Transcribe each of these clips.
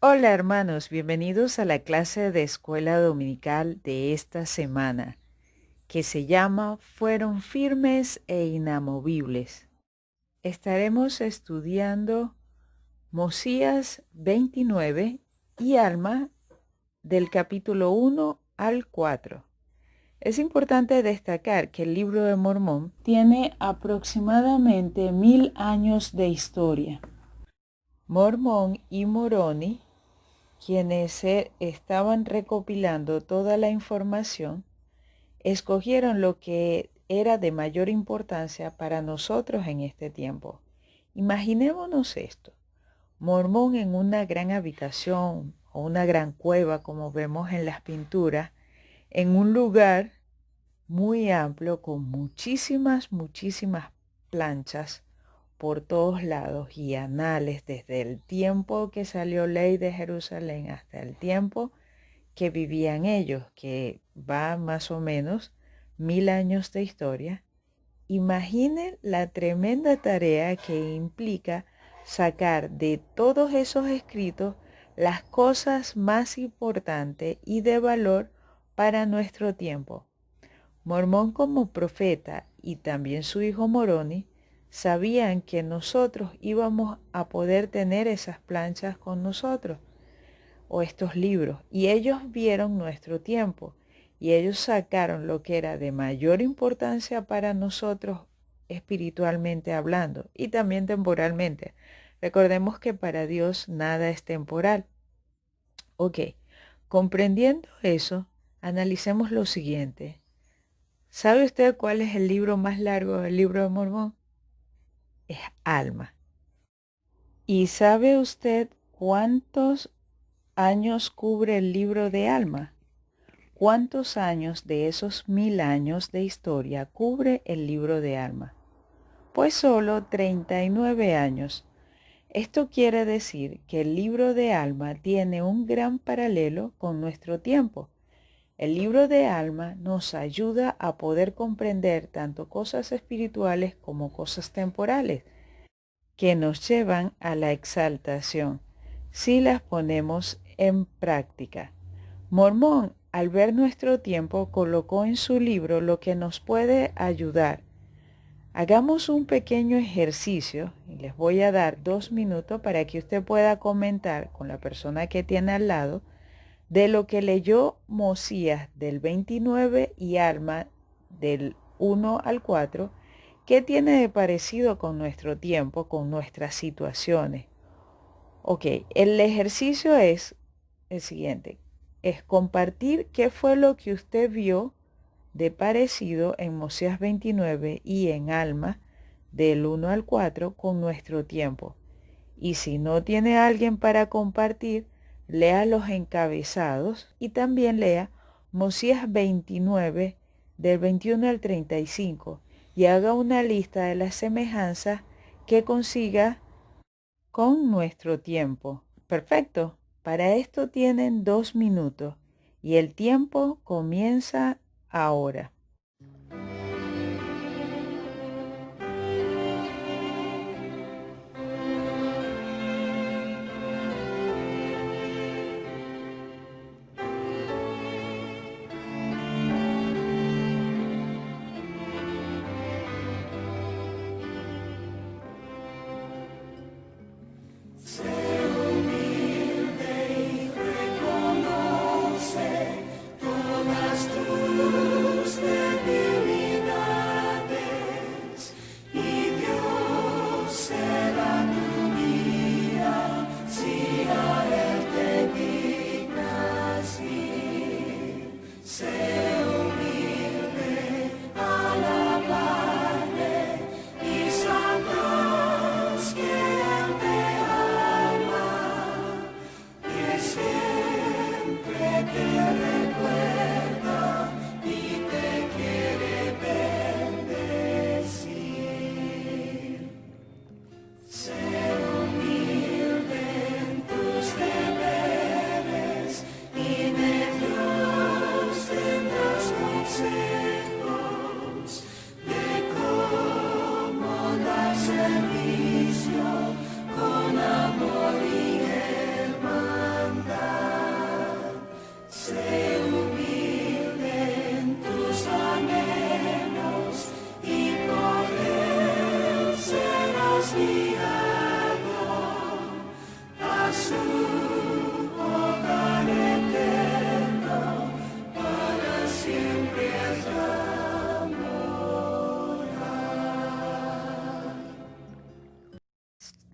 Hola hermanos, bienvenidos a la clase de escuela dominical de esta semana, que se llama Fueron firmes e inamovibles. Estaremos estudiando Mosías 29 y Alma del capítulo 1 al 4. Es importante destacar que el libro de Mormón tiene aproximadamente 1000 años de historia. Mormón y Moroni, quienes estaban recopilando toda la información, escogieron lo que era de mayor importancia para nosotros en este tiempo. Imaginémonos esto: Mormón en una gran habitación o una gran cueva, como vemos en las pinturas, en un lugar muy amplio con muchísimas planchas por todos lados y anales desde el tiempo que salió Ley de Jerusalén hasta el tiempo que vivían ellos, que va más o menos 1000 años de historia. Imaginen la tremenda tarea que implica sacar de todos esos escritos las cosas más importantes y de valor para nuestro tiempo. Mormón como profeta y también su hijo Moroni sabían que nosotros íbamos a poder tener esas planchas con nosotros o estos libros, y ellos vieron nuestro tiempo y ellos sacaron lo que era de mayor importancia para nosotros espiritualmente hablando y también temporalmente. Recordemos que para Dios nada es temporal. Ok, comprendiendo eso, analicemos lo siguiente. ¿Sabe usted cuál es el libro más largo del libro de Mormón? Es Alma. ¿Y sabe usted cuántos años cubre el libro de Alma? ¿Cuántos años de esos 1000 años de historia cubre el libro de Alma? Pues solo 39 años. Esto quiere decir que el libro de Alma tiene un gran paralelo con nuestro tiempo. El libro de Alma nos ayuda a poder comprender tanto cosas espirituales como cosas temporales, que nos llevan a la exaltación si las ponemos en práctica. Mormón, al ver nuestro tiempo, colocó en su libro lo que nos puede ayudar. Hagamos un pequeño ejercicio y les voy a dar 2 minutos para que usted pueda comentar con la persona que tiene al lado de lo que leyó Mosías del 29 y Alma del 1 al 4, qué tiene de parecido con nuestro tiempo, con nuestras situaciones. Ok, el ejercicio es el siguiente: es compartir qué fue lo que usted vio de parecido en Mosías 29 y en Alma del 1 al 4 con nuestro tiempo. Y si no tiene alguien para compartir, lea los encabezados y también lea Mosías 29 del 21 al 35 y haga una lista de las semejanzas que consiga con nuestro tiempo. Perfecto. Para esto tienen 2 minutos y el tiempo comienza ahora.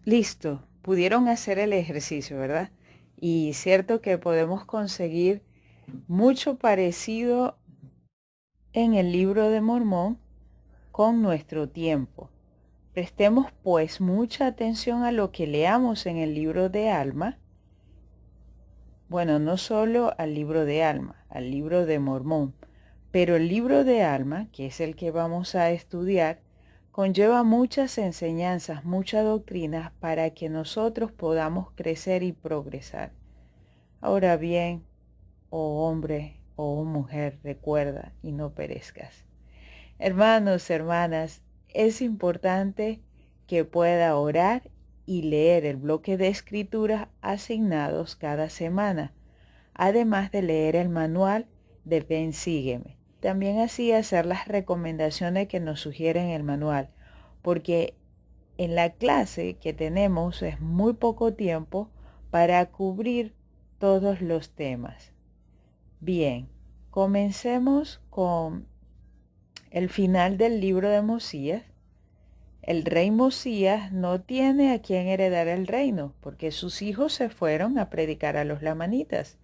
Listo, pudieron hacer el ejercicio, ¿verdad? Y cierto que podemos conseguir mucho parecido en el libro de Mormón con nuestro tiempo. Prestemos pues mucha atención a lo que leamos en el libro de Alma. Bueno, no solo al libro de Alma, al libro de Mormón, pero el libro de Alma, que es el que vamos a estudiar, conlleva muchas enseñanzas, muchas doctrinas para que nosotros podamos crecer y progresar. Ahora bien, oh hombre, oh mujer, recuerda y no perezcas. Hermanos, hermanas, es importante que pueda orar y leer el bloque de escrituras asignados cada semana, además de leer el manual de Ven Sígueme. También así hacer las recomendaciones que nos sugiere el manual, porque en la clase que tenemos es muy poco tiempo para cubrir todos los temas. Bien, comencemos con el final del libro de Mosías. El rey Mosías no tiene a quien heredar el reino, porque sus hijos se fueron a predicar a los lamanitas.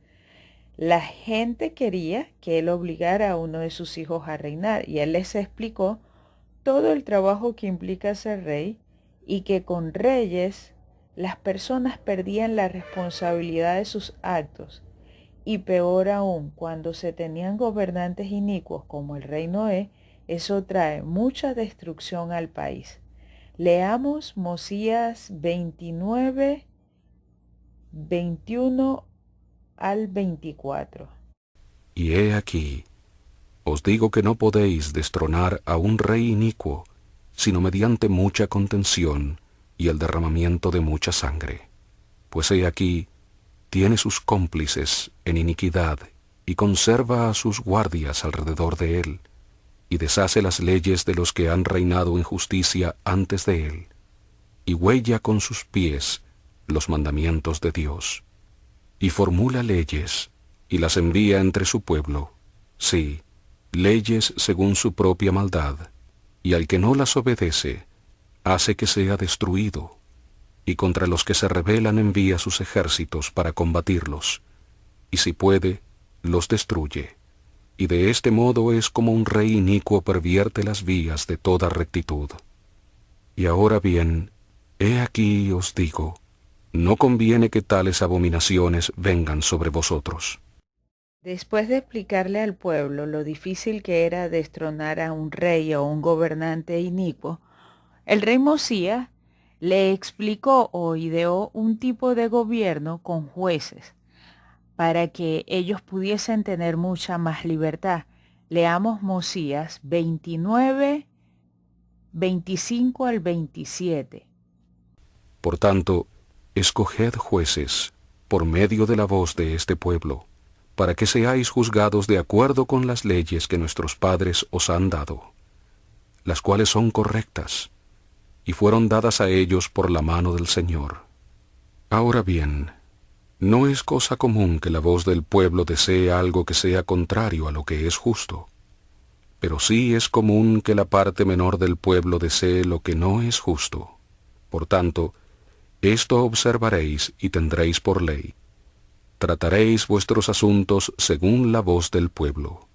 La gente quería que él obligara a uno de sus hijos a reinar, y él les explicó todo el trabajo que implica ser rey y que con reyes las personas perdían la responsabilidad de sus actos. Y peor aún, cuando se tenían gobernantes inicuos como el rey Noé, eso trae mucha destrucción al país. Leamos Mosías 29, 21 al 24. Y he aquí, os digo que no podéis destronar a un rey inicuo, sino mediante mucha contención y el derramamiento de mucha sangre. Pues he aquí, tiene sus cómplices en iniquidad, y conserva a sus guardias alrededor de él, y deshace las leyes de los que han reinado en justicia antes de él, y huella con sus pies los mandamientos de Dios, y formula leyes, y las envía entre su pueblo, sí, leyes según su propia maldad, y al que no las obedece, hace que sea destruido, y contra los que se rebelan envía sus ejércitos para combatirlos, y si puede, los destruye. Y de este modo es como un rey inicuo pervierte las vías de toda rectitud. Y ahora bien, he aquí os digo, no conviene que tales abominaciones vengan sobre vosotros. Después de explicarle al pueblo lo difícil que era destronar a un rey o un gobernante inicuo, el rey Mosías le explicó o ideó un tipo de gobierno con jueces para que ellos pudiesen tener mucha más libertad. Leamos Mosías 29, 25 al 27. Por tanto, escoged jueces por medio de la voz de este pueblo, para que seáis juzgados de acuerdo con las leyes que nuestros padres os han dado, las cuales son correctas, y fueron dadas a ellos por la mano del Señor. Ahora bien, no es cosa común que la voz del pueblo desee algo que sea contrario a lo que es justo, pero sí es común que la parte menor del pueblo desee lo que no es justo. Por tanto, esto observaréis y tendréis por ley. Trataréis vuestros asuntos según la voz del pueblo.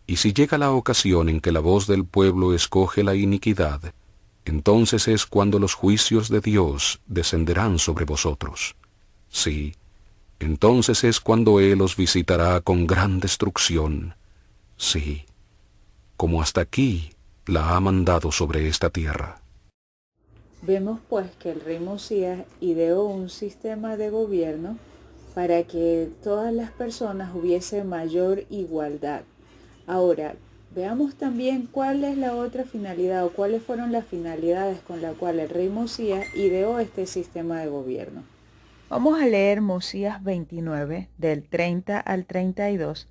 Y si llega la ocasión en que la voz del pueblo escoge la iniquidad, entonces es cuando los juicios de Dios descenderán sobre vosotros. Sí, entonces es cuando Él os visitará con gran destrucción. Sí, como hasta aquí la ha mandado sobre esta tierra. Vemos pues que el rey Mosías ideó un sistema de gobierno para que todas las personas hubiese mayor igualdad. Ahora, veamos también cuál es la otra finalidad o cuáles fueron las finalidades con las cuales el rey Mosías ideó este sistema de gobierno. Vamos a leer Mosías 29, del 30 al 32.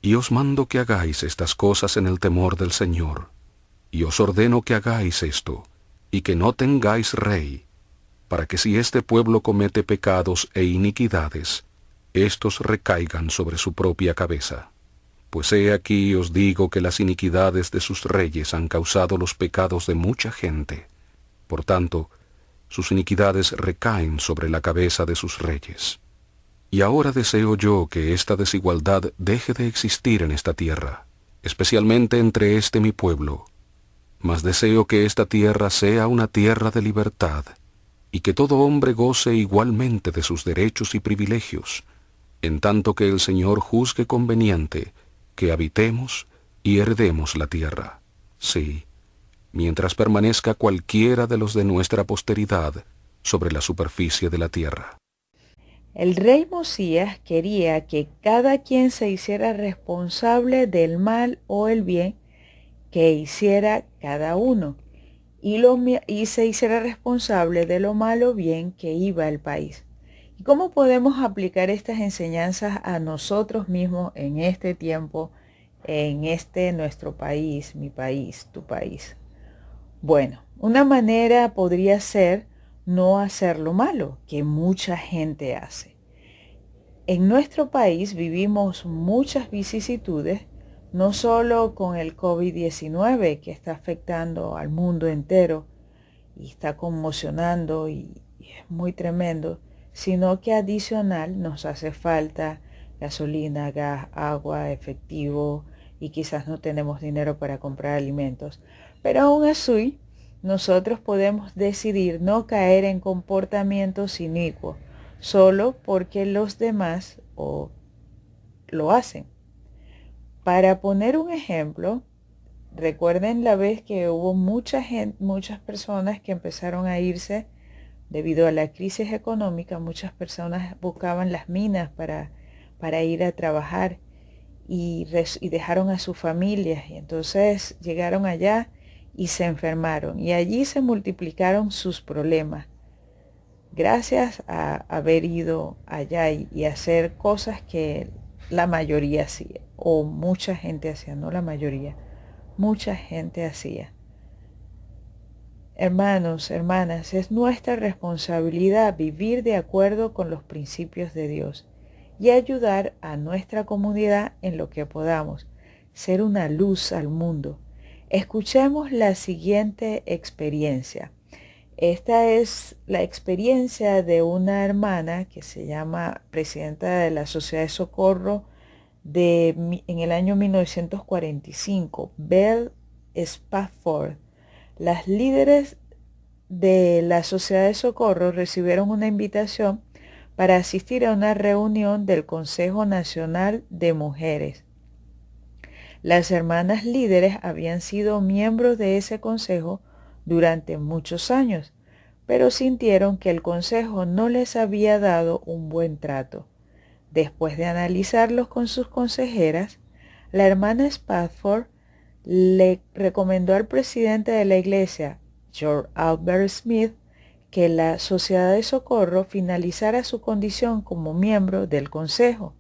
Y os mando que hagáis estas cosas en el temor del Señor, y os ordeno que hagáis esto, y que no tengáis rey, para que si este pueblo comete pecados e iniquidades, éstos recaigan sobre su propia cabeza. Pues he aquí os digo que las iniquidades de sus reyes han causado los pecados de mucha gente. Por tanto, sus iniquidades recaen sobre la cabeza de sus reyes. Y ahora deseo yo que esta desigualdad deje de existir en esta tierra, especialmente entre este mi pueblo, mas deseo que esta tierra sea una tierra de libertad, y que todo hombre goce igualmente de sus derechos y privilegios, en tanto que el Señor juzgue conveniente que habitemos y heredemos la tierra. Sí, mientras permanezca cualquiera de los de nuestra posteridad sobre la superficie de la tierra. El rey Mosías quería que cada quien se hiciera responsable del mal o el bien que hiciera cada uno y se hiciera responsable de lo malo o bien que iba el país. ¿Y cómo podemos aplicar estas enseñanzas a nosotros mismos en este tiempo, en este nuestro país, mi país, tu país? Bueno, una manera podría ser no hacer lo malo que mucha gente hace. En nuestro país vivimos muchas vicisitudes, no solo con el COVID-19 que está afectando al mundo entero y está conmocionando y es muy tremendo, sino que adicional nos hace falta gasolina, gas, agua, efectivo y quizás no tenemos dinero para comprar alimentos. Pero aún así, nosotros podemos decidir no caer en comportamientos inicuos solo porque los demás lo hacen. Para poner un ejemplo, recuerden la vez que hubo muchas personas que empezaron a irse debido a la crisis económica. Muchas personas buscaban las minas para ir a trabajar y dejaron a sus familias. Y entonces llegaron allá y se enfermaron. Y allí se multiplicaron sus problemas. Gracias a haber ido allá y hacer cosas que la mayoría hacía, o mucha gente hacía, no la mayoría, mucha gente hacía. Hermanos, hermanas, es nuestra responsabilidad vivir de acuerdo con los principios de Dios y ayudar a nuestra comunidad en lo que podamos, ser una luz al mundo. Escuchemos la siguiente experiencia. Esta es la experiencia de una hermana que se llama presidenta de la Sociedad de Socorro en el año 1945, Belle Spafford. Las líderes de la Sociedad de Socorro recibieron una invitación para asistir a una reunión del Consejo Nacional de Mujeres. Las hermanas líderes habían sido miembros de ese consejo durante muchos años, pero sintieron que el consejo no les había dado un buen trato. Después de analizarlos con sus consejeras, la hermana Spafford le recomendó al presidente de la iglesia, George Albert Smith, que la Sociedad de Socorro finalizara su condición como miembro del consejo.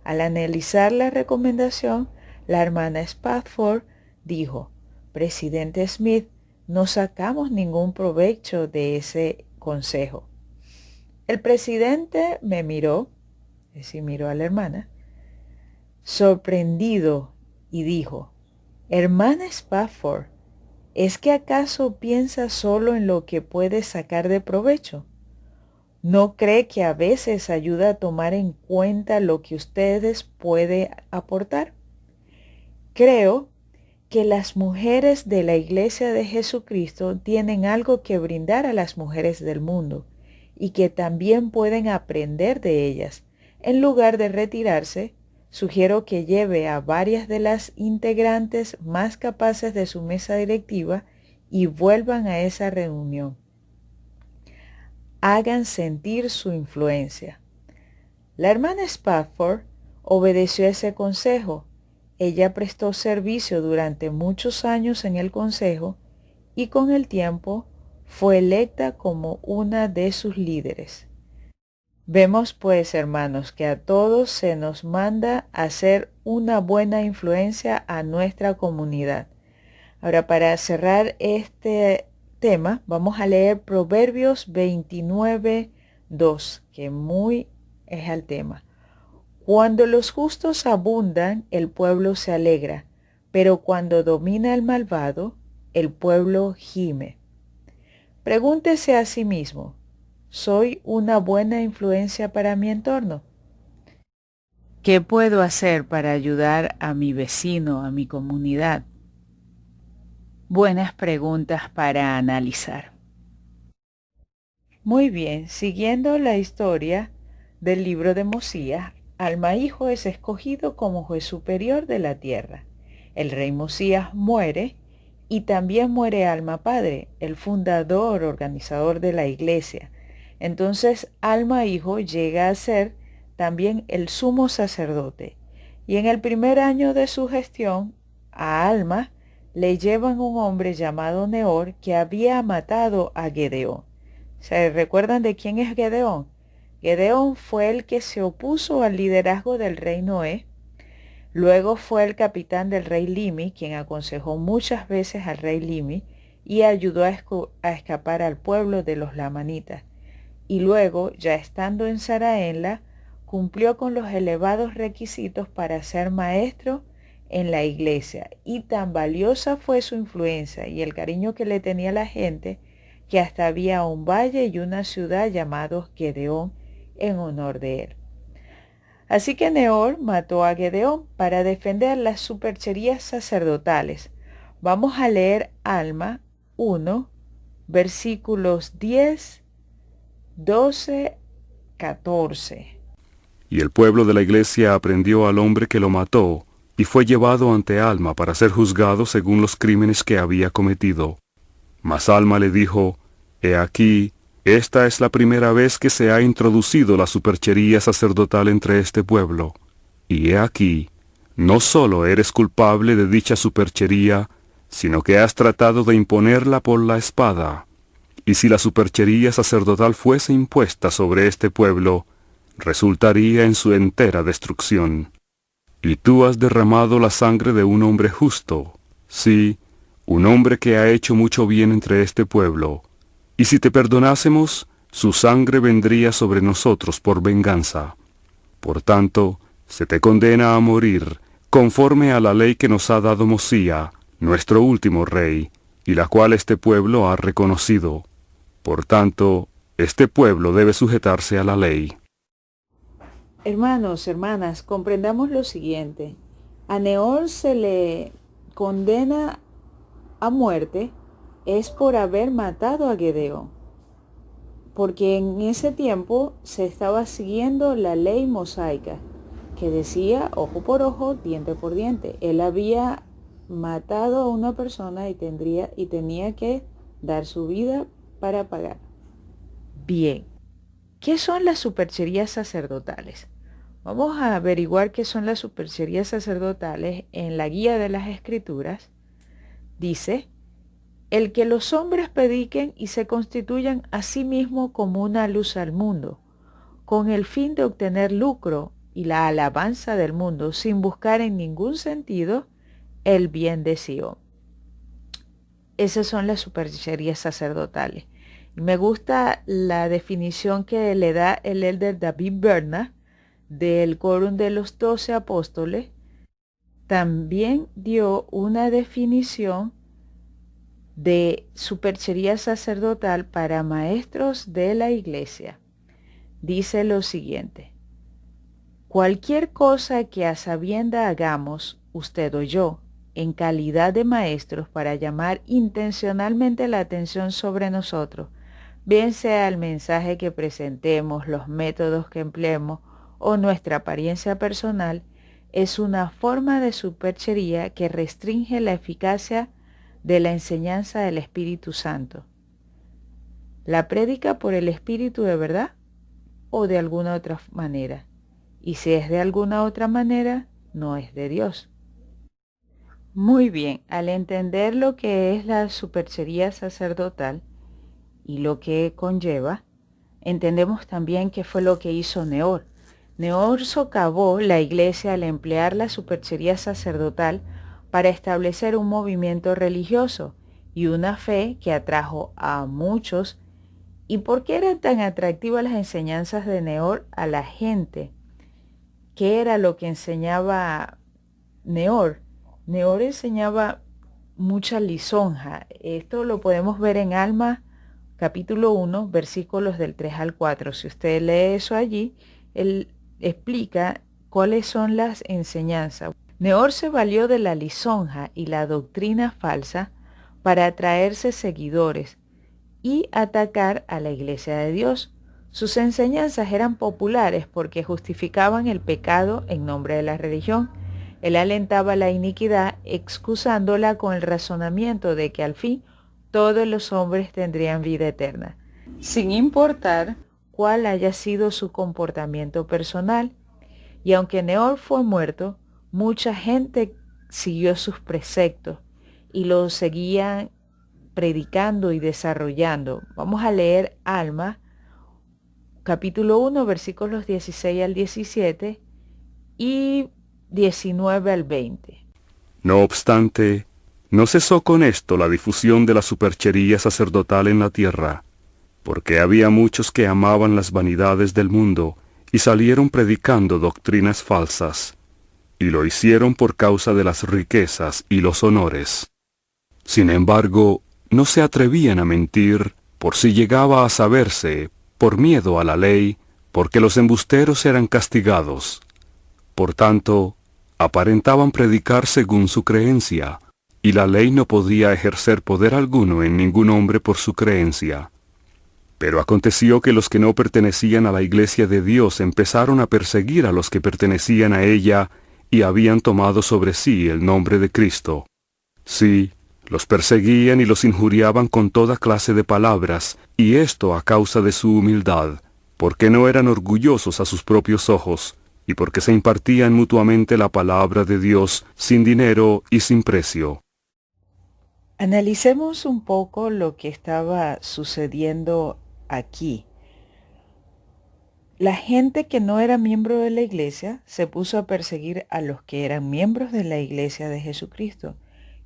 Al analizar la recomendación, la hermana Spafford dijo: Presidente Smith, no sacamos ningún provecho de ese consejo. El presidente me miró, es decir, miró a la hermana, sorprendido y dijo: Hermana Spafford, ¿es que acaso piensa solo en lo que puede sacar de provecho? ¿No cree que a veces ayuda a tomar en cuenta lo que ustedes pueden aportar? Creo que las mujeres de la Iglesia de Jesucristo tienen algo que brindar a las mujeres del mundo y que también pueden aprender de ellas. En lugar de retirarse, sugiero que lleve a varias de las integrantes más capaces de su mesa directiva y vuelvan a esa reunión. Hagan sentir su influencia. La hermana Spafford obedeció ese consejo. Ella prestó servicio durante muchos años en el consejo y con el tiempo fue electa como una de sus líderes. Vemos pues, hermanos, que a todos se nos manda a ser una buena influencia a nuestra comunidad. Ahora, para cerrar este tema, vamos a leer Proverbios 29:2, que muy es al tema. Cuando los justos abundan, el pueblo se alegra, pero cuando domina el malvado, el pueblo gime. Pregúntese a sí mismo, ¿soy una buena influencia para mi entorno? ¿Qué puedo hacer para ayudar a mi vecino, a mi comunidad? Buenas preguntas para analizar. Muy bien, siguiendo la historia del libro de Mosías, Alma hijo es escogido como juez superior de la tierra. El rey Mosías muere y también muere Alma padre, el fundador, organizador de la iglesia. Entonces Alma hijo llega a ser también el sumo sacerdote. Y en el primer año de su gestión, a Alma le llevan un hombre llamado Neor que había matado a Gedeón. ¿Se recuerdan de quién es Gedeón? Gedeón fue el que se opuso al liderazgo del rey Noé. Luego fue el capitán del rey Limi, quien aconsejó muchas veces al rey Limi y ayudó a escapar al pueblo de los lamanitas. Y luego, ya estando en Saraenla, cumplió con los elevados requisitos para ser maestro en la iglesia. Y tan valiosa fue su influencia y el cariño que le tenía la gente, que hasta había un valle y una ciudad llamados Gedeón en honor de él. Así que Neor mató a Gedeón para defender las supercherías sacerdotales. Vamos a leer Alma 1, versículos 10, 12, 14. Y el pueblo de la iglesia aprendió al hombre que lo mató, y fue llevado ante Alma para ser juzgado según los crímenes que había cometido. Mas Alma le dijo, He aquí, esta es la primera vez que se ha introducido la superchería sacerdotal entre este pueblo. Y he aquí, no solo eres culpable de dicha superchería, sino que has tratado de imponerla por la espada. Y si la superchería sacerdotal fuese impuesta sobre este pueblo, resultaría en su entera destrucción. Y tú has derramado la sangre de un hombre justo, sí, un hombre que ha hecho mucho bien entre este pueblo. Y si te perdonásemos, su sangre vendría sobre nosotros por venganza. Por tanto, se te condena a morir, conforme a la ley que nos ha dado Mosía, nuestro último rey, y la cual este pueblo ha reconocido. Por tanto, este pueblo debe sujetarse a la ley. Hermanos, hermanas, comprendamos lo siguiente. A Neor se le condena a muerte es por haber matado a Gedeón, porque en ese tiempo se estaba siguiendo la ley mosaica, que decía ojo por ojo, diente por diente. Él había matado a una persona y tenía que dar su vida para pagar. Bien, ¿qué son las supercherías sacerdotales? Vamos a averiguar qué son las supercherías sacerdotales en la guía de las Escrituras. Dice, el que los hombres prediquen y se constituyan a sí mismos como una luz al mundo, con el fin de obtener lucro y la alabanza del mundo, sin buscar en ningún sentido el bien de Sion. Esas son las supercherías sacerdotales. Me gusta la definición que le da el elder David Bernard del Quórum de los 12 Apóstoles. También dio una definición de superchería sacerdotal para maestros de la iglesia. Dice lo siguiente: cualquier cosa que a sabienda hagamos, usted o yo, en calidad de maestros para llamar intencionalmente la atención sobre nosotros, bien sea el mensaje que presentemos, los métodos que empleemos o nuestra apariencia personal, es una forma de superchería que restringe la eficacia de la enseñanza del Espíritu Santo. ¿La prédica por el Espíritu de verdad o de alguna otra manera? Y si es de alguna otra manera, no es de Dios. Muy bien, al entender lo que es la superchería sacerdotal y lo que conlleva, entendemos también qué fue lo que hizo Neor. Neor socavó la iglesia al emplear la superchería sacerdotal para establecer un movimiento religioso y una fe que atrajo a muchos. ¿Y por qué eran tan atractivas las enseñanzas de Neor a la gente? ¿Qué era lo que enseñaba Neor? Neor enseñaba mucha lisonja. Esto lo podemos ver en Alma capítulo 1, versículos del 3 al 4. Si usted lee eso allí, él explica cuáles son las enseñanzas. Nehor se valió de la lisonja y la doctrina falsa para atraerse seguidores y atacar a la iglesia de Dios. Sus enseñanzas eran populares porque justificaban el pecado en nombre de la religión. Él alentaba la iniquidad excusándola con el razonamiento de que al fin todos los hombres tendrían vida eterna, sin importar cuál haya sido su comportamiento personal. Y aunque Nehor fue muerto, mucha gente siguió sus preceptos y los seguían predicando y desarrollando. Vamos a leer Alma, capítulo 1, versículos 16 al 17 y 19 al 20. No obstante, no cesó con esto la difusión de la superchería sacerdotal en la tierra, porque había muchos que amaban las vanidades del mundo y salieron predicando doctrinas falsas, y lo hicieron por causa de las riquezas y los honores. Sin embargo, no se atrevían a mentir por si llegaba a saberse, por miedo a la ley, porque los embusteros eran castigados. Por tanto, aparentaban predicar según su creencia, y la ley no podía ejercer poder alguno en ningún hombre por su creencia. Pero aconteció que los que no pertenecían a la iglesia de Dios empezaron a perseguir a los que pertenecían a ella y habían tomado sobre sí el nombre de Cristo. Sí, los perseguían y los injuriaban con toda clase de palabras, y esto a causa de su humildad, porque no eran orgullosos a sus propios ojos, y porque se impartían mutuamente la palabra de Dios sin dinero y sin precio. Analicemos un poco lo que estaba sucediendo aquí. La gente que no era miembro de la iglesia se puso a perseguir a los que eran miembros de la iglesia de Jesucristo.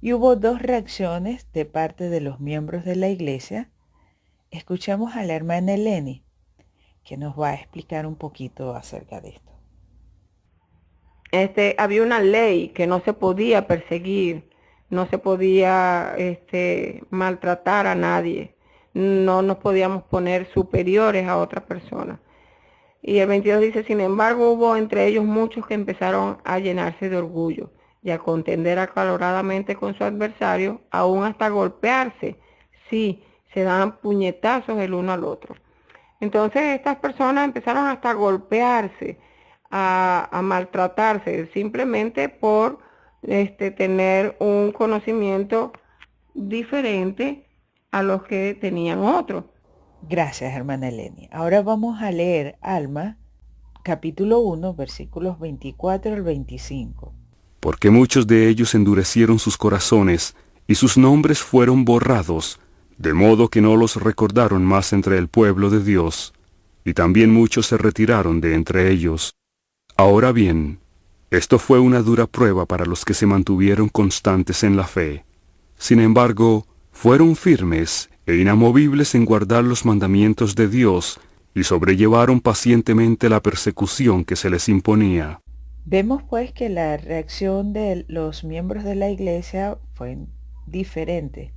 Y hubo dos reacciones de parte de los miembros de la iglesia. Escuchemos a la hermana Eleni, que nos va a explicar un poquito acerca de esto. Había una ley que no se podía perseguir, no se podía maltratar a nadie, no nos podíamos poner superiores a otra persona. Y el 22 dice, sin embargo, hubo entre ellos muchos que empezaron a llenarse de orgullo y a contender acaloradamente con su adversario, aún hasta golpearse. Sí, se daban puñetazos el uno al otro. Entonces estas personas empezaron hasta a golpearse, a maltratarse, simplemente por tener un conocimiento diferente a los que tenían otros. Gracias, hermana Eleni. Ahora vamos a leer Alma, capítulo 1, versículos 24 al 25. Porque muchos de ellos endurecieron sus corazones, y sus nombres fueron borrados, de modo que no los recordaron más entre el pueblo de Dios, y también muchos se retiraron de entre ellos. Ahora bien, esto fue una dura prueba para los que se mantuvieron constantes en la fe. Sin embargo, fueron firmes e inamovibles en guardar los mandamientos de Dios, y sobrellevaron pacientemente la persecución que se les imponía. Vemos pues que la reacción de los miembros de la iglesia fue diferente.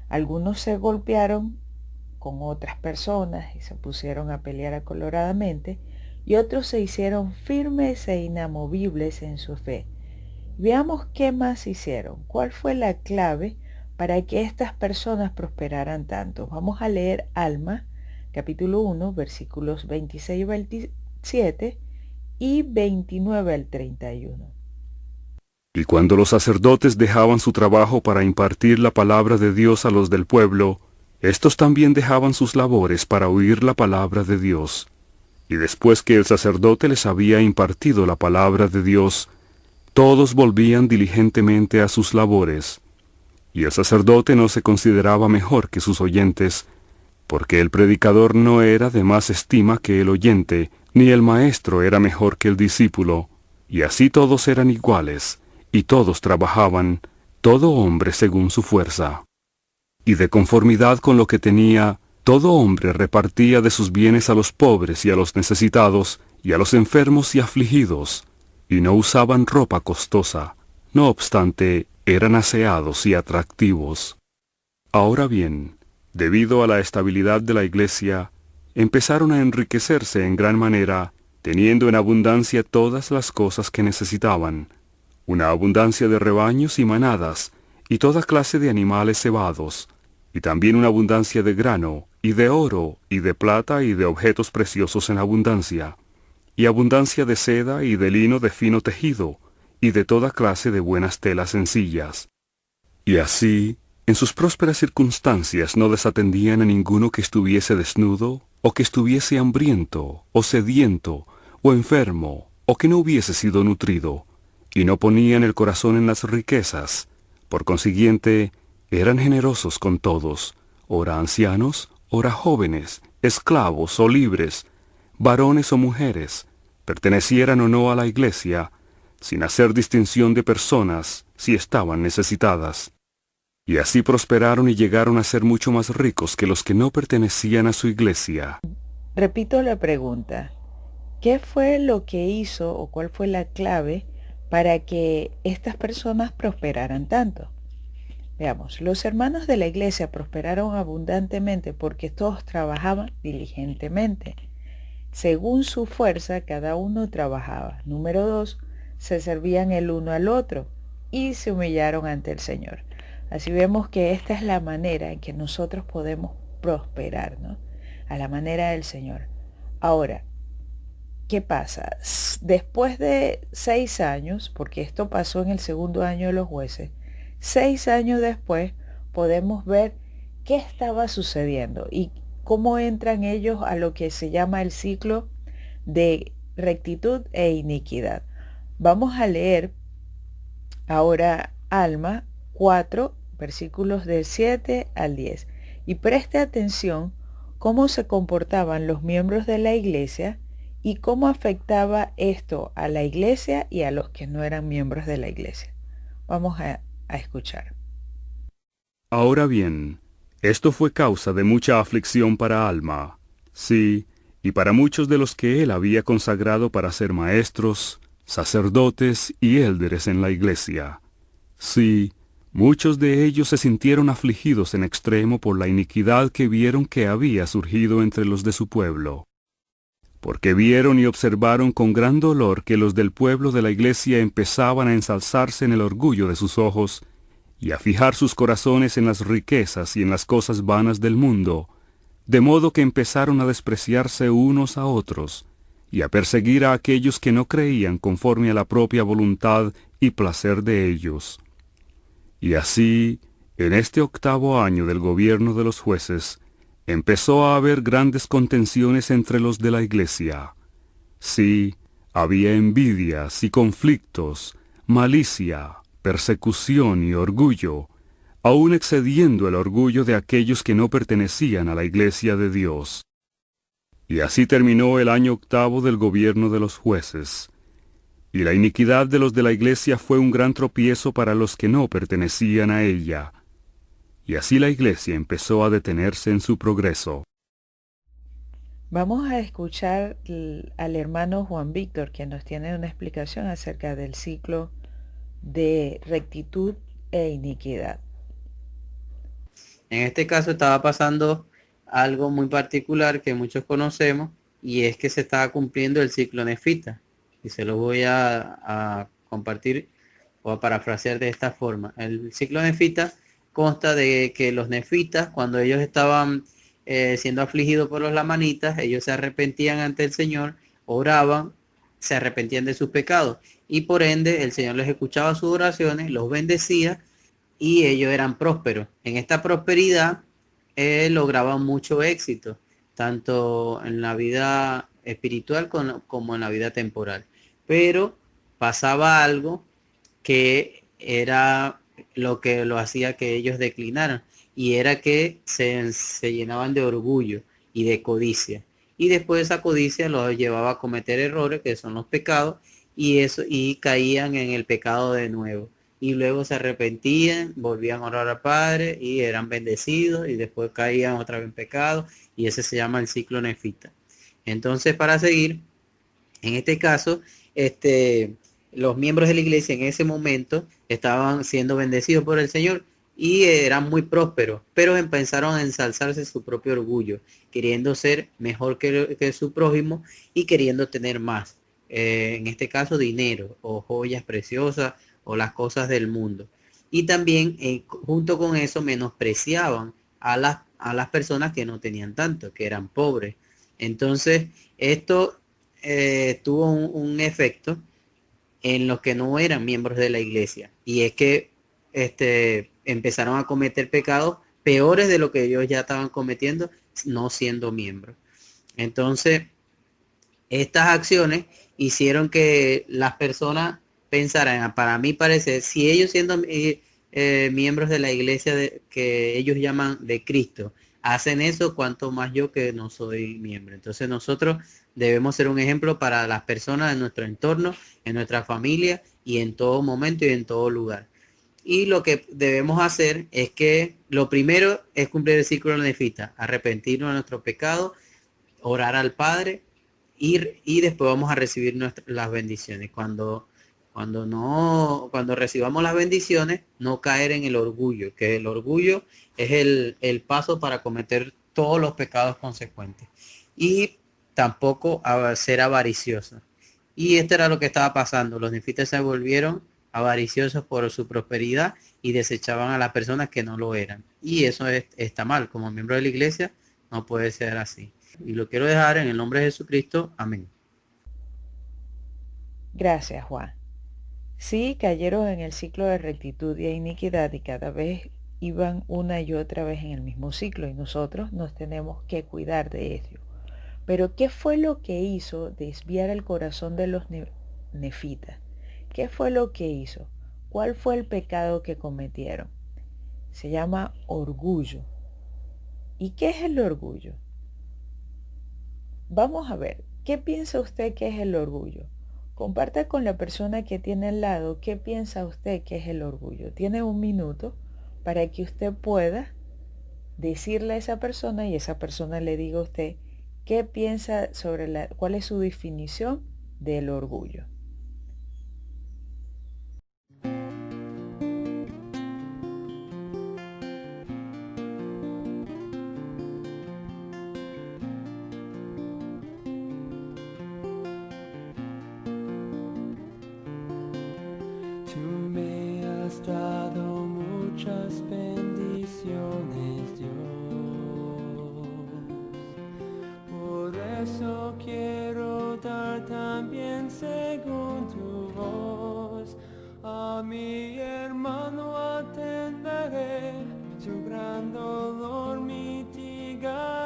Algunos se golpearon con otras personas y se pusieron a pelear acaloradamente, y otros se hicieron firmes e inamovibles en su fe. Veamos qué más hicieron, cuál fue la clave para que estas personas prosperaran tanto. Vamos a leer Alma, capítulo 1, versículos 26 y 27 y 29 al 31. Y cuando los sacerdotes dejaban su trabajo para impartir la palabra de Dios a los del pueblo, estos también dejaban sus labores para oír la palabra de Dios. Y después que el sacerdote les había impartido la palabra de Dios, todos volvían diligentemente a sus labores. Y el sacerdote no se consideraba mejor que sus oyentes, porque el predicador no era de más estima que el oyente, ni el maestro era mejor que el discípulo, y así todos eran iguales, y todos trabajaban, todo hombre según su fuerza. Y de conformidad con lo que tenía, todo hombre repartía de sus bienes a los pobres y a los necesitados, y a los enfermos y afligidos, y no usaban ropa costosa, no obstante, eran aseados y atractivos. Ahora bien, debido a la estabilidad de la iglesia, empezaron a enriquecerse en gran manera, teniendo en abundancia todas las cosas que necesitaban, una abundancia de rebaños y manadas, y toda clase de animales cebados, y también una abundancia de grano, y de oro, y de plata, y de objetos preciosos en abundancia, y abundancia de seda y de lino de fino tejido, y de toda clase de buenas telas sencillas. Y así, en sus prósperas circunstancias no desatendían a ninguno que estuviese desnudo, o que estuviese hambriento, o sediento, o enfermo, o que no hubiese sido nutrido, y no ponían el corazón en las riquezas. Por consiguiente, eran generosos con todos, ora ancianos, ora jóvenes, esclavos o libres, varones o mujeres, pertenecieran o no a la iglesia, sin hacer distinción de personas si estaban necesitadas. Y así prosperaron y llegaron a ser mucho más ricos que los que no pertenecían a su iglesia. Repito la pregunta. ¿Qué fue lo que hizo o cuál fue la clave para que estas personas prosperaran tanto? Veamos, los hermanos de la iglesia prosperaron abundantemente porque todos trabajaban diligentemente. Según su fuerza, cada uno trabajaba. Número 2, se servían el uno al otro y se humillaron ante el Señor. Así vemos que esta es la manera en que nosotros podemos prosperar, ¿no? A la manera del Señor. Ahora, ¿qué pasa? Después de 6 años, porque esto pasó en el segundo año de los jueces, 6 años después podemos ver qué estaba sucediendo y cómo entran ellos a lo que se llama el ciclo de rectitud e iniquidad. Vamos a leer ahora Alma 4, versículos del 7 al 10. Y preste atención cómo se comportaban los miembros de la iglesia y cómo afectaba esto a la iglesia y a los que no eran miembros de la iglesia. Vamos a escuchar. Ahora bien, esto fue causa de mucha aflicción para Alma, sí, y para muchos de los que él había consagrado para ser maestros, sacerdotes y élderes en la iglesia. Sí, muchos de ellos se sintieron afligidos en extremo por la iniquidad que vieron que había surgido entre los de su pueblo. Porque vieron y observaron con gran dolor que los del pueblo de la iglesia empezaban a ensalzarse en el orgullo de sus ojos, y a fijar sus corazones en las riquezas y en las cosas vanas del mundo, de modo que empezaron a despreciarse unos a otros, y a perseguir a aquellos que no creían conforme a la propia voluntad y placer de ellos. Y así, en este 8º año del gobierno de los jueces, empezó a haber grandes contenciones entre los de la iglesia. Sí, había envidias y conflictos, malicia, persecución y orgullo, aún excediendo el orgullo de aquellos que no pertenecían a la iglesia de Dios. Y así terminó el año 8º del gobierno de los jueces. Y la iniquidad de los de la iglesia fue un gran tropiezo para los que no pertenecían a ella. Y así la iglesia empezó a detenerse en su progreso. Vamos a escuchar al hermano Juan Víctor, que nos tiene una explicación acerca del ciclo de rectitud e iniquidad. En este caso estaba pasando algo muy particular que muchos conocemos, y es que se estaba cumpliendo el ciclo nefita. Y se lo voy a compartir o a parafrasear de esta forma. El ciclo nefita consta de que los nefitas, cuando ellos estaban siendo afligidos por los lamanitas, ellos se arrepentían ante el Señor, oraban, se arrepentían de sus pecados, y por ende el Señor les escuchaba sus oraciones, los bendecía, y ellos eran prósperos. En esta prosperidad lograban mucho éxito, tanto en la vida espiritual como en la vida temporal. Pero pasaba algo que era lo que lo hacía que ellos declinaran, y era que se llenaban de orgullo y de codicia. Y después esa codicia los llevaba a cometer errores, que son los pecados, y caían en el pecado de nuevo. Y luego se arrepentían, volvían a orar al Padre y eran bendecidos, y después caían otra vez en pecado, y ese se llama el ciclo nefita. Entonces, para seguir, en este caso, los miembros de la iglesia en ese momento estaban siendo bendecidos por el Señor, y eran muy prósperos, pero empezaron a ensalzarse su propio orgullo, queriendo ser mejor que su prójimo y queriendo tener más. En este caso dinero o joyas preciosas o las cosas del mundo. Y también junto con eso menospreciaban a las personas que no tenían tanto, que eran pobres. Entonces esto tuvo un efecto en los que no eran miembros de la iglesia. Y es que empezaron a cometer pecados peores de lo que ellos ya estaban cometiendo, no siendo miembros. Entonces, estas acciones hicieron que las personas pensaran, para mí parece, si ellos siendo miembros de la iglesia que ellos llaman de Cristo, hacen eso, cuanto más yo que no soy miembro. Entonces nosotros debemos ser un ejemplo para las personas en nuestro entorno, en nuestra familia y en todo momento y en todo lugar. Y lo que debemos hacer es que lo primero es cumplir el ciclo nefita, arrepentirnos de nuestro pecado, orar al Padre y después vamos a recibir las bendiciones. Cuando recibamos las bendiciones, no caer en el orgullo, que el orgullo es el paso para cometer todos los pecados consecuentes. Y tampoco ser avaricioso. Y esto era lo que estaba pasando. Los nefitas se volvieron avariciosos por su prosperidad y desechaban a las personas que no lo eran. Y eso está mal. Como miembro de la iglesia no puede ser así. Y lo quiero dejar en el nombre de Jesucristo. Amén. Gracias, Juan. Sí, cayeron en el ciclo de rectitud y iniquidad y cada vez iban una y otra vez en el mismo ciclo y nosotros nos tenemos que cuidar de ello. Pero ¿qué fue lo que hizo desviar el corazón de los nefitas? ¿Qué fue lo que hizo? ¿Cuál fue el pecado que cometieron? Se llama orgullo. ¿Y qué es el orgullo? Vamos a ver, ¿qué piensa usted que es el orgullo? Comparta con la persona que tiene al lado qué piensa usted que es el orgullo. Tiene un minuto para que usted pueda decirle a esa persona y esa persona le diga a usted qué piensa sobre cuál es su definición del orgullo. Tú me has dado muchas bendiciones, Dios. Por eso quiero dar también según tu voz. A mi hermano atenderé, tu gran dolor mitigaré.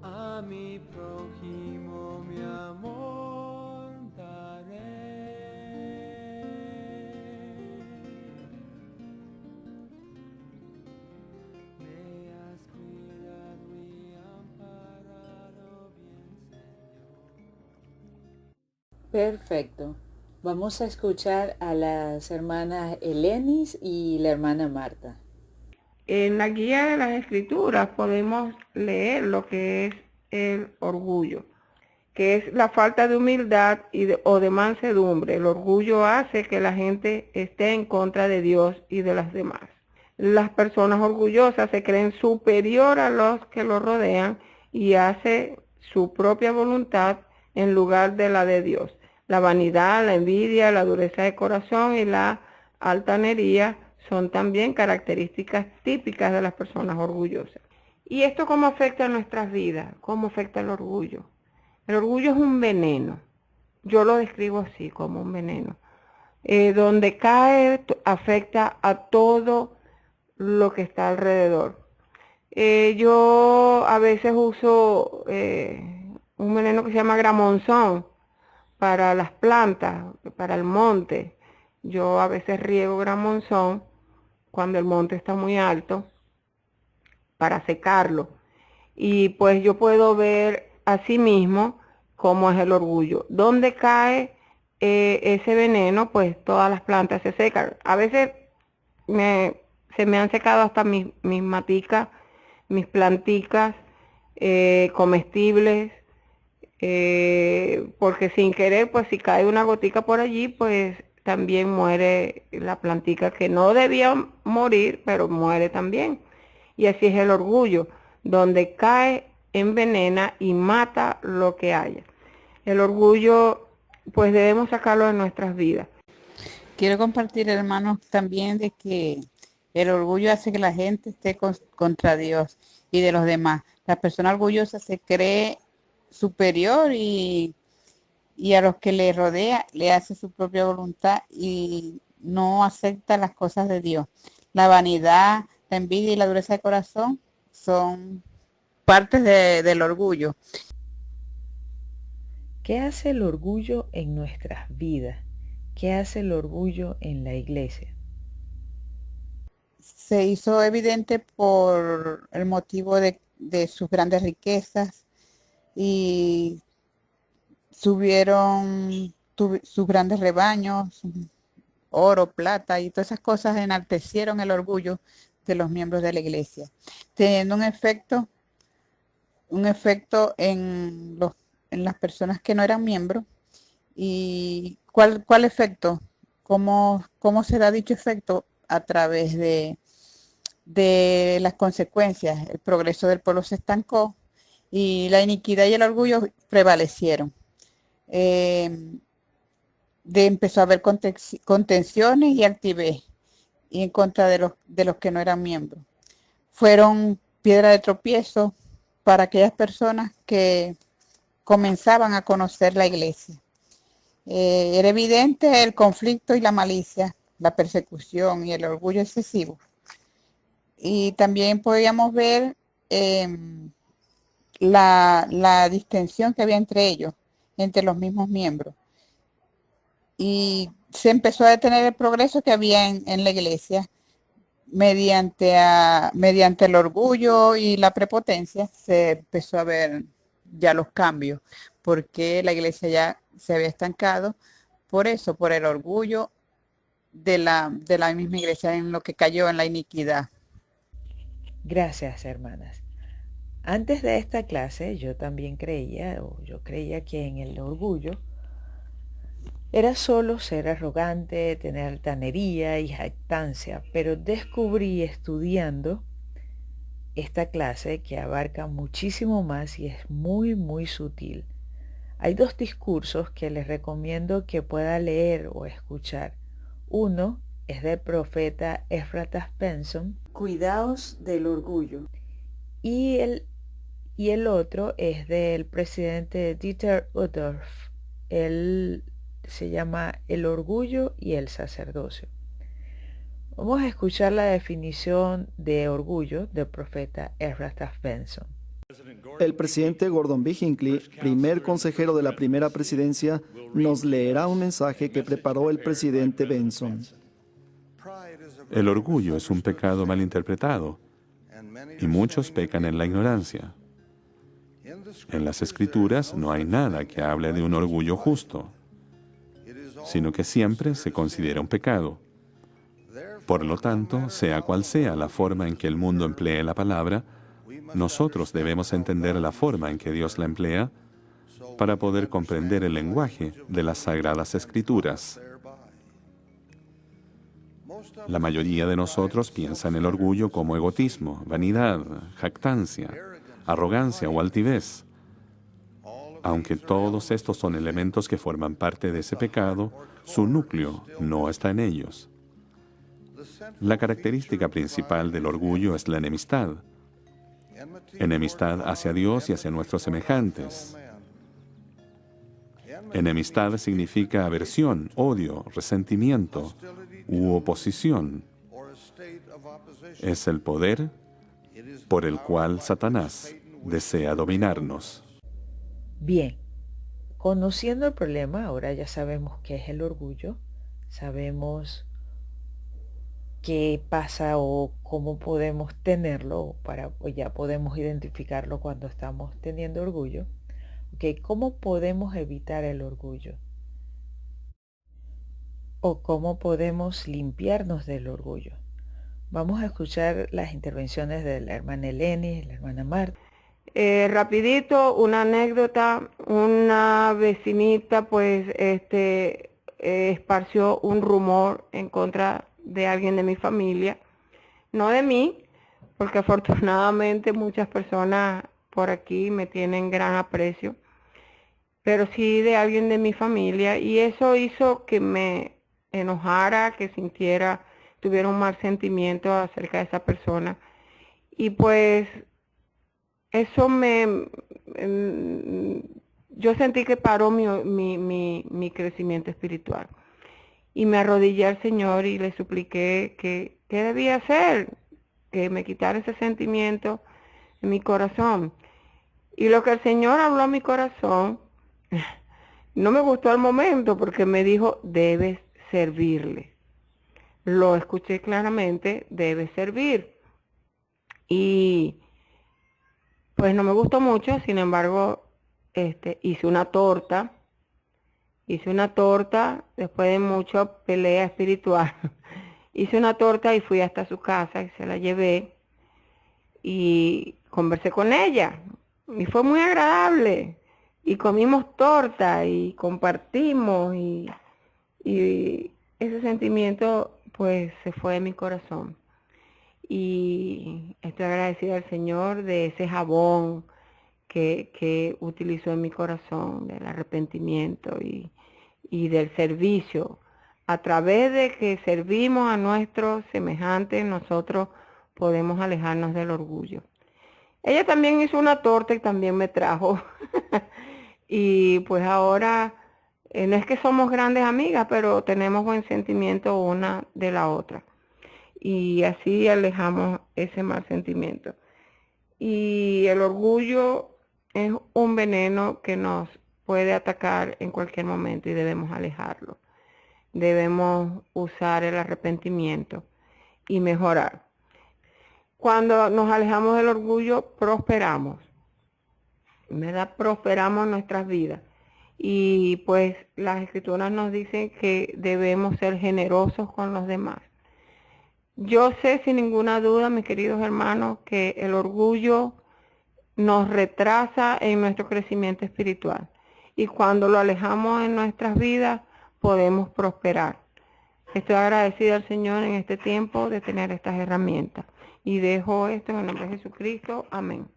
A mi prójimo mi amor daré. Me has cuidado y amparado bien, Señor. Perfecto. Vamos a escuchar a las hermanas Elenis y la hermana Marta. En la guía de las escrituras podemos leer lo que es el orgullo, que es la falta de humildad o de mansedumbre. El orgullo hace que la gente esté en contra de Dios y de las demás. Las personas orgullosas se creen superior a los que los rodean y hace su propia voluntad en lugar de la de Dios. La vanidad, la envidia, la dureza de corazón y la altanería son también características típicas de las personas orgullosas. ¿Y esto cómo afecta a nuestras vidas? ¿Cómo afecta el orgullo? El orgullo es un veneno. Yo lo describo así, como un veneno. Donde cae, afecta a todo lo que está alrededor. Yo a veces uso un veneno que se llama gramonzón para las plantas, para el monte. Yo a veces riego gramonzón cuando el monte está muy alto para secarlo. Y pues yo puedo ver así mismo cómo es el orgullo. Donde cae ese veneno, pues todas las plantas se secan. A veces se me han secado hasta mis maticas, mis planticas comestibles, porque sin querer, pues si cae una gotica por allí, pues también muere la plantica que no debía morir, pero muere también. Y así es el orgullo, donde cae, envenena y mata lo que haya. El orgullo, pues debemos sacarlo de nuestras vidas. Quiero compartir, hermanos, también de que el orgullo hace que la gente esté contra Dios y de los demás. La persona orgullosa se cree superior y a los que le rodea le hace su propia voluntad y no acepta las cosas de Dios. La vanidad, la envidia y la dureza de corazón son partes del orgullo. ¿Qué hace el orgullo en nuestras vidas? ¿Qué hace el orgullo en la iglesia? Se hizo evidente por el motivo de sus grandes riquezas y subieron sus grandes rebaños, oro, plata y todas esas cosas enaltecieron el orgullo de los miembros de la iglesia, teniendo un efecto en las personas que no eran miembros. ¿Y cuál efecto? ¿Cómo se da dicho efecto? A través de las consecuencias. El progreso del pueblo se estancó y la iniquidad y el orgullo prevalecieron. Empezó a haber contenciones y altivez y en contra de los que no eran miembros. Fueron piedra de tropiezo para aquellas personas que comenzaban a conocer la iglesia. Era evidente el conflicto y la malicia, la persecución y el orgullo excesivo. Y también podíamos ver la distensión que había entre ellos, entre los mismos miembros. Y se empezó a detener el progreso que había en la iglesia mediante el orgullo y la prepotencia. Se empezó a ver ya los cambios, porque la iglesia ya se había estancado por el orgullo de la misma iglesia en lo que cayó en la iniquidad. Gracias, hermanas. Antes de esta clase yo creía que en el orgullo era solo ser arrogante, tener altanería y jactancia, pero descubrí estudiando esta clase que abarca muchísimo más y es muy, muy sutil. Hay dos discursos que les recomiendo que pueda leer o escuchar. Uno es del profeta Ephrata Benson, Cuidaos del orgullo. Y el otro es del presidente Dieter Uchtdorf. Él se llama El orgullo y el sacerdocio. Vamos a escuchar la definición de orgullo del profeta Ephrata Benson. El presidente Gordon B. Hinckley, primer consejero de la primera presidencia, nos leerá un mensaje que preparó el presidente Benson. El orgullo es un pecado mal interpretado y muchos pecan en la ignorancia. En las Escrituras no hay nada que hable de un orgullo justo, sino que siempre se considera un pecado. Por lo tanto, sea cual sea la forma en que el mundo emplee la palabra, nosotros debemos entender la forma en que Dios la emplea para poder comprender el lenguaje de las Sagradas Escrituras. La mayoría de nosotros piensa en el orgullo como egotismo, vanidad, jactancia, arrogancia o altivez. Aunque todos estos son elementos que forman parte de ese pecado, su núcleo no está en ellos. La característica principal del orgullo es la enemistad. Enemistad hacia Dios y hacia nuestros semejantes. Enemistad significa aversión, odio, resentimiento u oposición. Es el poder por el cual Satanás desea dominarnos. Bien, conociendo el problema, ahora ya sabemos qué es el orgullo, sabemos qué pasa o cómo podemos tenerlo, o ya podemos identificarlo cuando estamos teniendo orgullo. ¿Cómo podemos evitar el orgullo? ¿O cómo podemos limpiarnos del orgullo? Vamos a escuchar las intervenciones de la hermana Eleni, la hermana Marta. Rapidito, una anécdota, una vecinita pues esparció un rumor en contra de alguien de mi familia, no de mí, porque afortunadamente muchas personas por aquí me tienen gran aprecio, pero sí de alguien de mi familia, y eso hizo que me enojara, que tuviera un mal sentimiento acerca de esa persona. Y pues eso yo sentí que paró mi crecimiento espiritual. Y me arrodillé al Señor y le supliqué qué debía hacer, que me quitara ese sentimiento en mi corazón. Y lo que el Señor habló a mi corazón, no me gustó al momento porque me dijo, debes servirle. Lo escuché claramente, debes servir. Y pues no me gustó mucho, sin embargo, hice una torta después de mucha pelea espiritual. Hice una torta y fui hasta su casa y se la llevé y conversé con ella. Y fue muy agradable. Y comimos torta y compartimos y ese sentimiento pues se fue de mi corazón. Y estoy agradecida al Señor de ese jabón que utilizó en mi corazón, del arrepentimiento y del servicio. A través de que servimos a nuestros semejantes, nosotros podemos alejarnos del orgullo. Ella también hizo una torta y también me trajo. Y pues ahora, no es que somos grandes amigas, pero tenemos buen sentimiento una de la otra. Y así alejamos ese mal sentimiento. Y el orgullo es un veneno que nos puede atacar en cualquier momento y debemos alejarlo. Debemos usar el arrepentimiento y mejorar. Cuando nos alejamos del orgullo, prosperamos. ¿Verdad? Prosperamos en nuestras vidas. Y pues las escrituras nos dicen que debemos ser generosos con los demás. Yo sé sin ninguna duda, mis queridos hermanos, que el orgullo nos retrasa en nuestro crecimiento espiritual. Y cuando lo alejamos en nuestras vidas, podemos prosperar. Estoy agradecida al Señor en este tiempo de tener estas herramientas. Y dejo esto en el nombre de Jesucristo. Amén.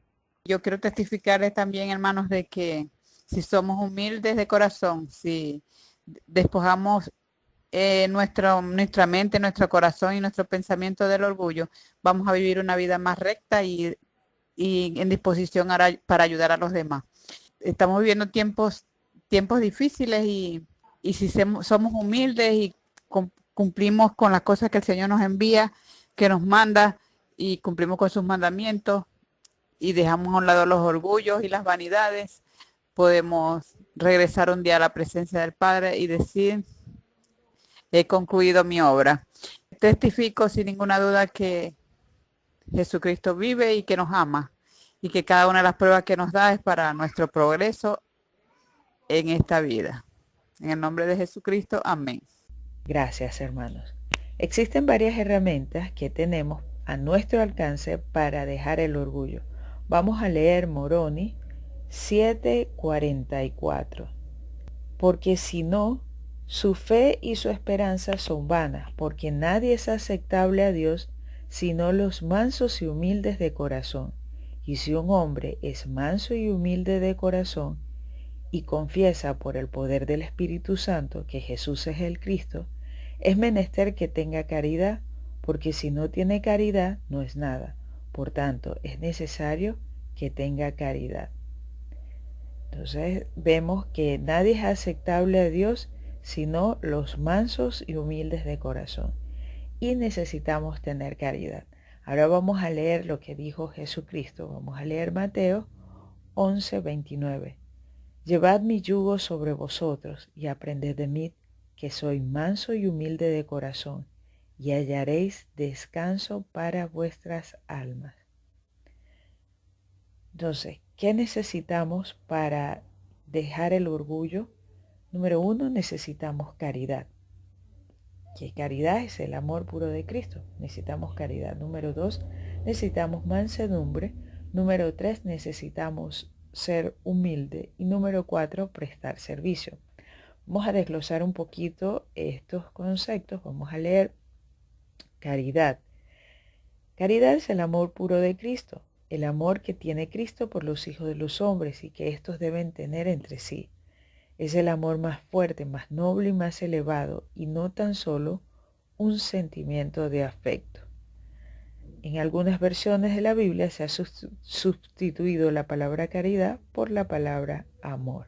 Yo quiero testificarles también, hermanos, de que si somos humildes de corazón, si despojamos nuestra mente, nuestro corazón y nuestro pensamiento del orgullo, vamos a vivir una vida más recta y en disposición para ayudar a los demás. Estamos viviendo tiempos difíciles y si somos humildes y cumplimos con las cosas que el Señor nos envía, que nos manda, y cumplimos con sus mandamientos y dejamos a un lado los orgullos y las vanidades, podemos regresar un día a la presencia del Padre y decir, he concluido mi obra. Testifico sin ninguna duda que Jesucristo vive y que nos ama y que cada una de las pruebas que nos da es para nuestro progreso en esta vida. En el nombre de Jesucristo, amén. Gracias, hermanos. Existen varias herramientas que tenemos a nuestro alcance para dejar el orgullo. Vamos a leer Moroni 7:44. Porque si no, su fe y su esperanza son vanas, porque nadie es aceptable a Dios sino los mansos y humildes de corazón. Y si un hombre es manso y humilde de corazón y confiesa por el poder del Espíritu Santo que Jesús es el Cristo, es menester que tenga caridad, porque si no tiene caridad no es nada. Por tanto, es necesario que tenga caridad. Entonces vemos que nadie es aceptable a Dios sino los mansos y humildes de corazón. Y necesitamos tener caridad. Ahora vamos a leer lo que dijo Jesucristo. Vamos a leer Mateo 11:29. Llevad mi yugo sobre vosotros y aprended de mí, que soy manso y humilde de corazón, y hallaréis descanso para vuestras almas. Entonces, ¿qué necesitamos para dejar el orgullo? Número 1, necesitamos caridad. Que caridad es el amor puro de Cristo. Necesitamos caridad. Número 2, necesitamos mansedumbre. Número 3, necesitamos ser humilde. Y número 4, prestar servicio. Vamos a desglosar un poquito estos conceptos. Vamos a leer caridad. Caridad es el amor puro de Cristo, el amor que tiene Cristo por los hijos de los hombres y que éstos deben tener entre sí. Es el amor más fuerte, más noble y más elevado, y no tan solo un sentimiento de afecto. En algunas versiones de la Biblia se ha sustituido la palabra caridad por la palabra amor.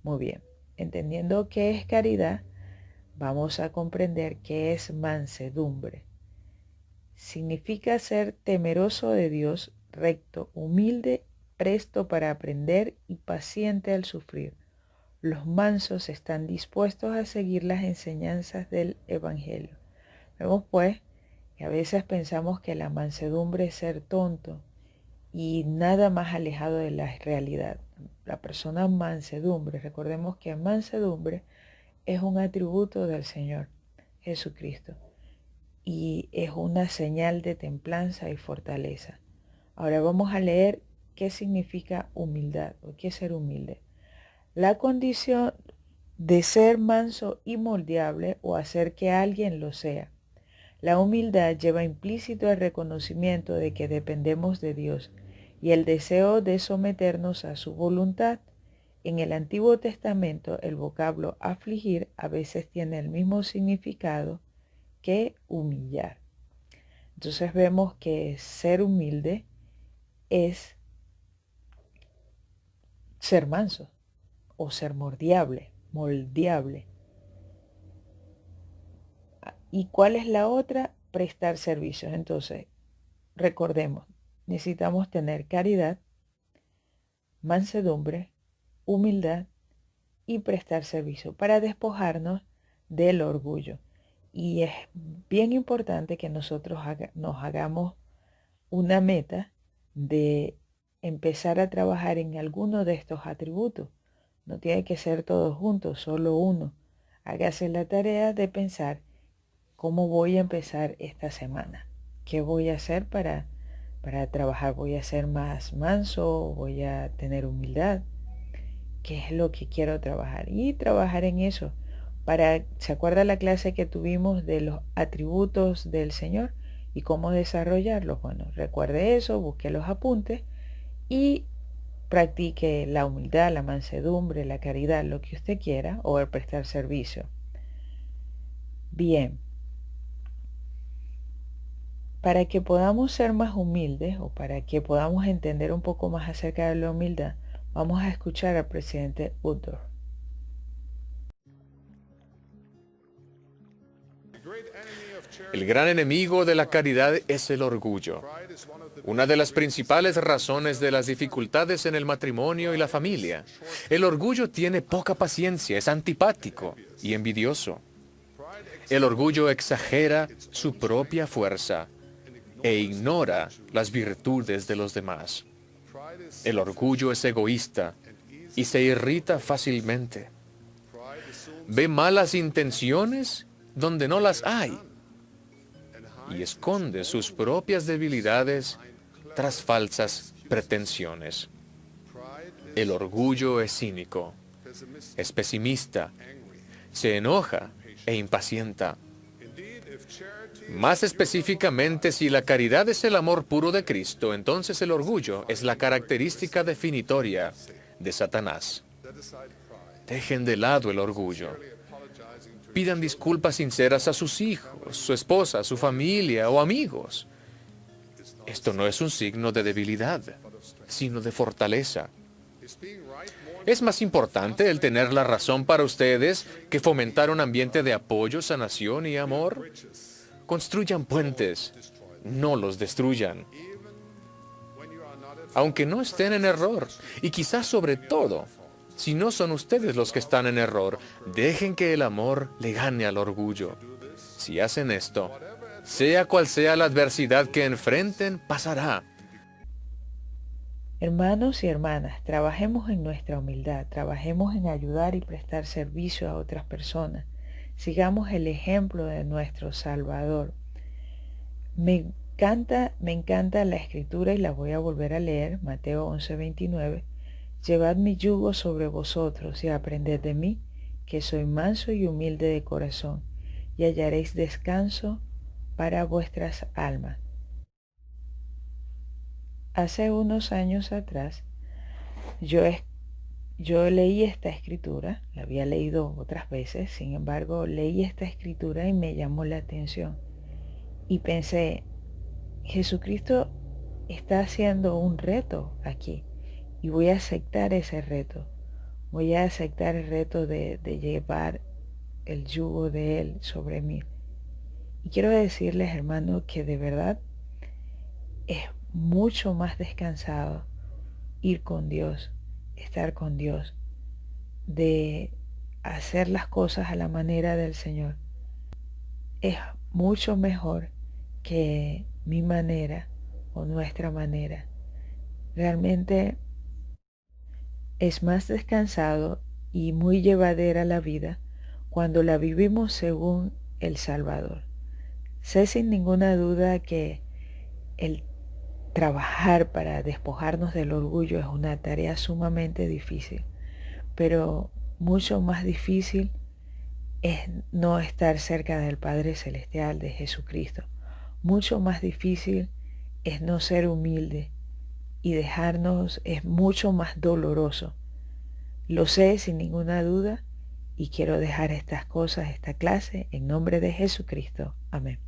Muy bien, entendiendo qué es caridad, vamos a comprender qué es mansedumbre. Significa ser temeroso de Dios, recto, humilde, presto para aprender y paciente al sufrir. Los mansos están dispuestos a seguir las enseñanzas del Evangelio. Vemos pues que a veces pensamos que la mansedumbre es ser tonto y nada más alejado de la realidad. La persona mansedumbre, recordemos que mansedumbre es un atributo del Señor Jesucristo y es una señal de templanza y fortaleza. Ahora vamos a leer qué significa humildad o qué es ser humilde. La condición de ser manso y moldeable o hacer que alguien lo sea. La humildad lleva implícito el reconocimiento de que dependemos de Dios y el deseo de someternos a su voluntad. En el Antiguo Testamento el vocablo afligir a veces tiene el mismo significado que humillar. Entonces vemos que ser humilde es ser manso o ser moldeable. ¿Y cuál es la otra? Prestar servicios. Entonces, recordemos, necesitamos tener caridad, mansedumbre, humildad y prestar servicio para despojarnos del orgullo. Y es bien importante que nosotros nos hagamos una meta de empezar a trabajar en alguno de estos atributos. No tiene que ser todos juntos, solo uno. Hágase la tarea de pensar cómo voy a empezar esta semana. ¿Qué voy a hacer para trabajar? ¿Voy a ser más manso? ¿Voy a tener humildad? ¿Qué es lo que quiero trabajar? Y trabajar en eso. ¿Se acuerda la clase que tuvimos de los atributos del Señor y cómo desarrollarlos? Bueno, recuerde eso, busque los apuntes y practique la humildad, la mansedumbre, la caridad, lo que usted quiera, o el prestar servicio. Bien. Para que podamos ser más humildes o para que podamos entender un poco más acerca de la humildad, vamos a escuchar al presidente Woodruff. El gran enemigo de la caridad es el orgullo. Una de las principales razones de las dificultades en el matrimonio y la familia. El orgullo tiene poca paciencia, es antipático y envidioso. El orgullo exagera su propia fuerza e ignora las virtudes de los demás. El orgullo es egoísta y se irrita fácilmente. Ve malas intenciones donde no las hay y esconde sus propias debilidades tras falsas pretensiones. El orgullo es cínico, es pesimista, se enoja e impacienta. Más específicamente, si la caridad es el amor puro de Cristo, entonces el orgullo es la característica definitoria de Satanás. Dejen de lado el orgullo. Pidan disculpas sinceras a sus hijos, su esposa, su familia o amigos. Esto no es un signo de debilidad, sino de fortaleza. ¿Es más importante el tener la razón para ustedes que fomentar un ambiente de apoyo, sanación y amor? Construyan puentes, no los destruyan. Aunque no estén en error, y quizás sobre todo, si no son ustedes los que están en error, dejen que el amor le gane al orgullo. Si hacen esto, sea cual sea la adversidad que enfrenten, pasará. Hermanos y hermanas, trabajemos en nuestra humildad, trabajemos en ayudar y prestar servicio a otras personas. Sigamos el ejemplo de nuestro Salvador. Me encanta la escritura y la voy a volver a leer, Mateo 11:29. Llevad mi yugo sobre vosotros y aprended de mí, que soy manso y humilde de corazón, y hallaréis descanso para vuestras almas. Hace unos años atrás, yo leí esta escritura, la había leído otras veces, sin embargo, leí esta escritura y me llamó la atención. Y pensé, Jesucristo está haciendo un reto aquí y voy a aceptar ese reto. Voy a aceptar el reto de llevar el yugo de Él sobre mí. Y quiero decirles, hermanos, que de verdad es mucho más descansado ir con Dios, estar con Dios, de hacer las cosas a la manera del Señor. Es mucho mejor que mi manera o nuestra manera. Realmente es más descansado y muy llevadera la vida cuando la vivimos según el Salvador. Sé sin ninguna duda que el trabajar para despojarnos del orgullo es una tarea sumamente difícil, pero mucho más difícil es no estar cerca del Padre Celestial, de Jesucristo. Mucho más difícil es no ser humilde y dejarnos, es mucho más doloroso. Lo sé sin ninguna duda y quiero dejar estas cosas, esta clase, en nombre de Jesucristo. Amén.